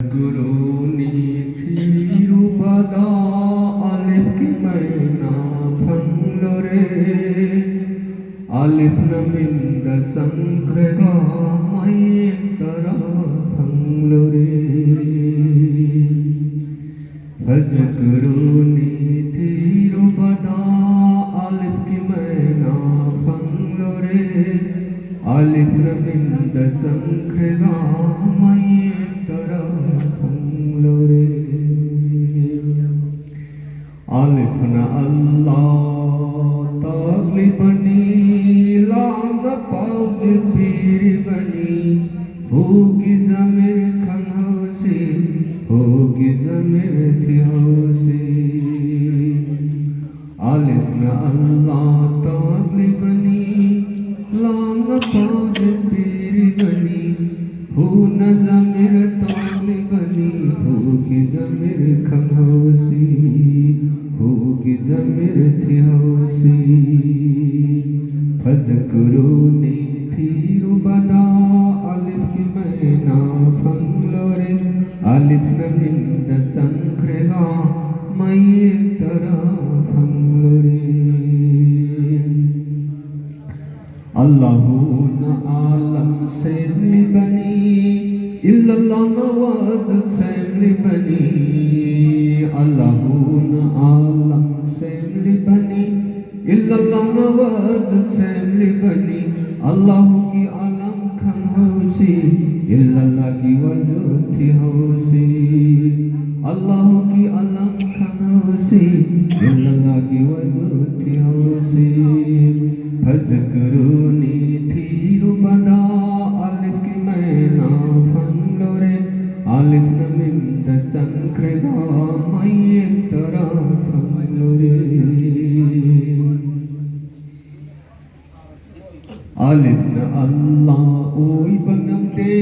Guru ni thiru pada alif ki maina phanglore alif na minda sankrega mai tara phanglore Bhaj Guru ni thiru pada alif ki maina phanglore alif na minda sankrega mai tara Alif na Allah tagli bani lam na pauz pir bani hogi zamir khan hausi hogi zamir thi hausi Alif na Allah tagli bani lam na pauz pir bani ho na zamir tagli bani hogi zamir khan hausi होगी ज़मीर थी हौसी fuzz गुरु ने थी रुबदा अलिफ की मैना फंगलोरे अलिफ न मिंद संख्रेगा मई तरा फंगलोरे अल्लाहु न आलम से बनी इल्लल्लाह नवाज से बनी अल्लाहु न आलम से बनी इल्लल्लाह नवाज से बनी अल्लाह की आलम खन हौसी इल्लल्लाह की वजह थी हौसी अल्लाह की आलम खन हौसी इल्लल्लाह की वजह थी हौसी फज़ गुरु नी थी रुबदा अलिफ की मैना फंगलोरे अलिफ न मिंद संख्रेगा मई तरा फंगलोरे अलिफ न अल्लाह ओय बनम दे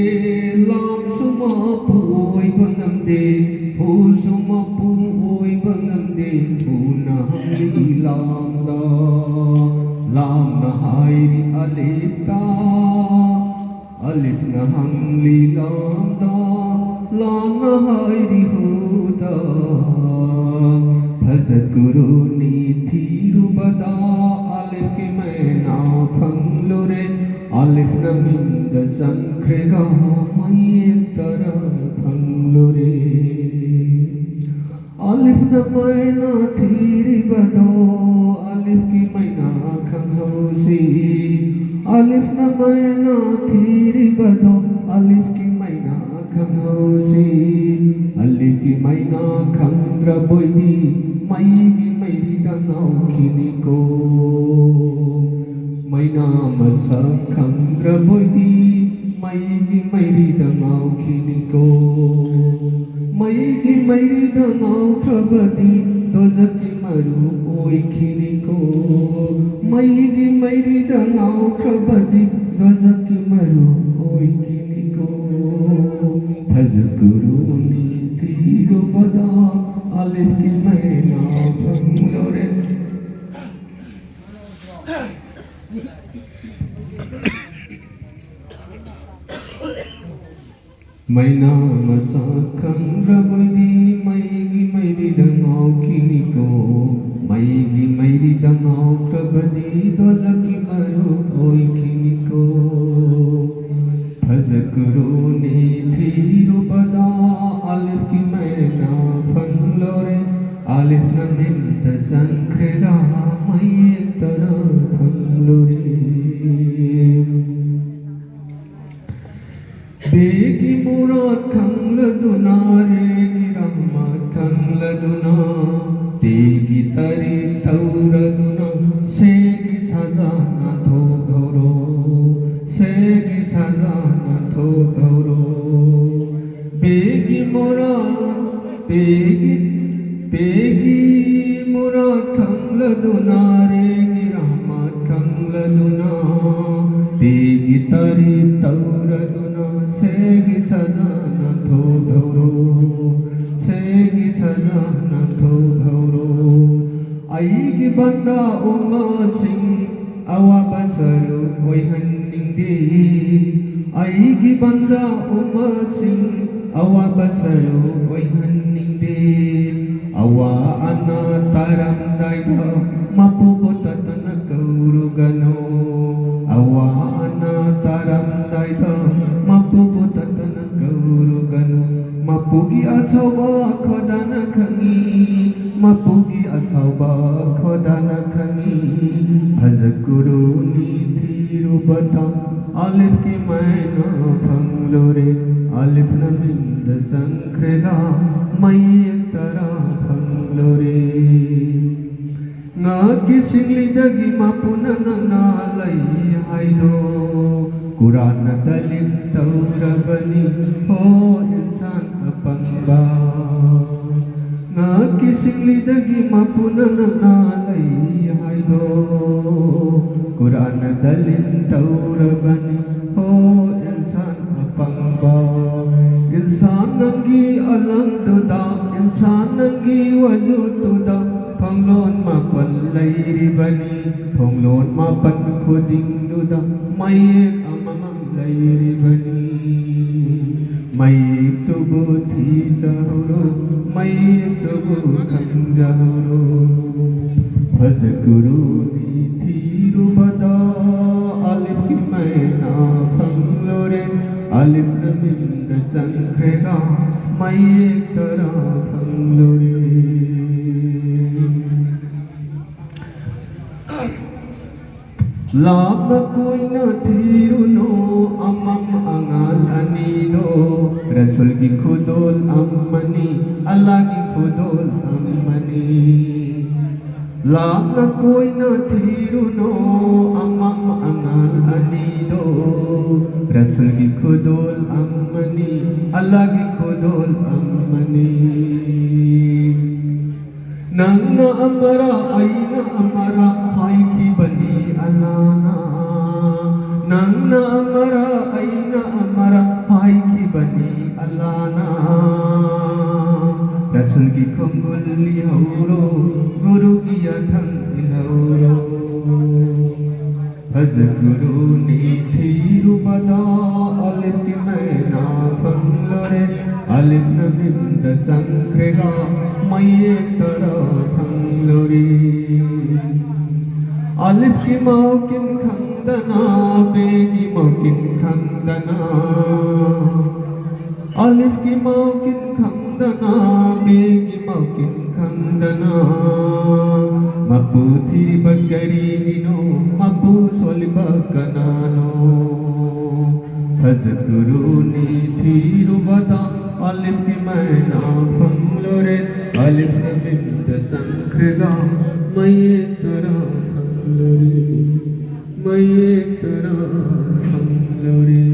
लाम सुमा पू ओय बनम दे हो सुमा पू ओय बनम दे हो ना हमली लाम दा लाम न हायरी अलिफ ता अलिफ न हमली लाम दा लाम न हायरी होदा फज़ गुरु नी थी रुबदा अलिफ की मैना फंगलोरे अलिफ न मिंद संख्रेगा मई तरा फंगलोरे अलिफ न मैना थी बदो अलिफ की मैना खंगौसी अलिफ न मैना थी बदो अलिफ की मैना खंगौसी अलिफ की मैना खंद्र बोई मई की मेरी दनाओ खिनी को मैना मसा खंद्र बोई मई की मेरी दनाओ खिनी को मई की मेरी दनाओ प्रबदी दोजकी मरु ओई खिनी को मई की मेरी दनाओ प्रबदी दोजकी मरु ओई खिनी को फज़ गुरु नी थी रुबदा अलिफ की मैना फंगलोरे मैना मसा खंद्र बोई मई की मेरी दनाओ खिनी को मई की मेरी दनाओ प्रबदी दोजकी मरु ओई खिनी को फज़ गुरु ने थी रुबदा अलिफ की मैना फंगलोरे अलिफ न मिंद संख्रेगा मई तरा फंगलोरे बेगी मुराद खंगल दुना रेगी रहमत खंगल दुना तेगी तरी तौर दुना सेगी सजा न थो गौरो सेगी सजा न थो गौरो बेगी मुराद बेगी मुराद खंगल दुना रेगी रहमत खंगल दुना तेगी तरी तौर दुना सेगी सजा न थो गौरो सेगी सजा न थो गौरो आईगी बंदा उमा सिंह अवा बसरु वही हन्निंग दे आईगी बंदा उमा सिंह अवा basaro oihaningde awa ana taramdaida mapubutatana kaurugano awa ana taramdaida mapubutatana kaurugano mapugi asawa khodana khangi mapugi asawa khodana khangi hazguru ni thirubata alif ki maina phanglore alif na bind sankrega mai tara phanglore nga kisingli dagi mapuna na lai haido Quran dalil taurabani ho insan apanga nga kisingli dagi mapuna na lai haido Quran dalil taurabani ho insan apanga insan nangi alam tuda insan nangi wajud tuda Thonglon mapan lairibani Thonglon mapan khuding duda Mayek amamam lairibani Mayek tubu thi jahuro Mayek tubu khang jahuro Hazguru ni thirubada Alif ki maina phanglore Alif na bind sankrega Mayek tara phanglore Lama koina thiruno amam angal anino Rasul ki khudol ammani Allah ki khudol ammani Lama koina thiruno amam angal anino Rasul ki khudol ammani Allah ki khudol ammani Nangna amara aina amara hai ki bani alana Nangna amara aina amara hai ki bani alana Rasul ki khongul lihauro guru ki athang ilhauro Hazguru ni thirubada alif ki maina phanglore alif na bind sankrega maye tara phanglore alif ki maukin khandana be ki maukin khandana alif ki maukin khandana be ki maukin khandana mapu thiri bagari mino mapu solba kanano Hazguru ni thirubada alif ki maina phanglore alif na bind sankrega maye tara phanglore maye tara phanglore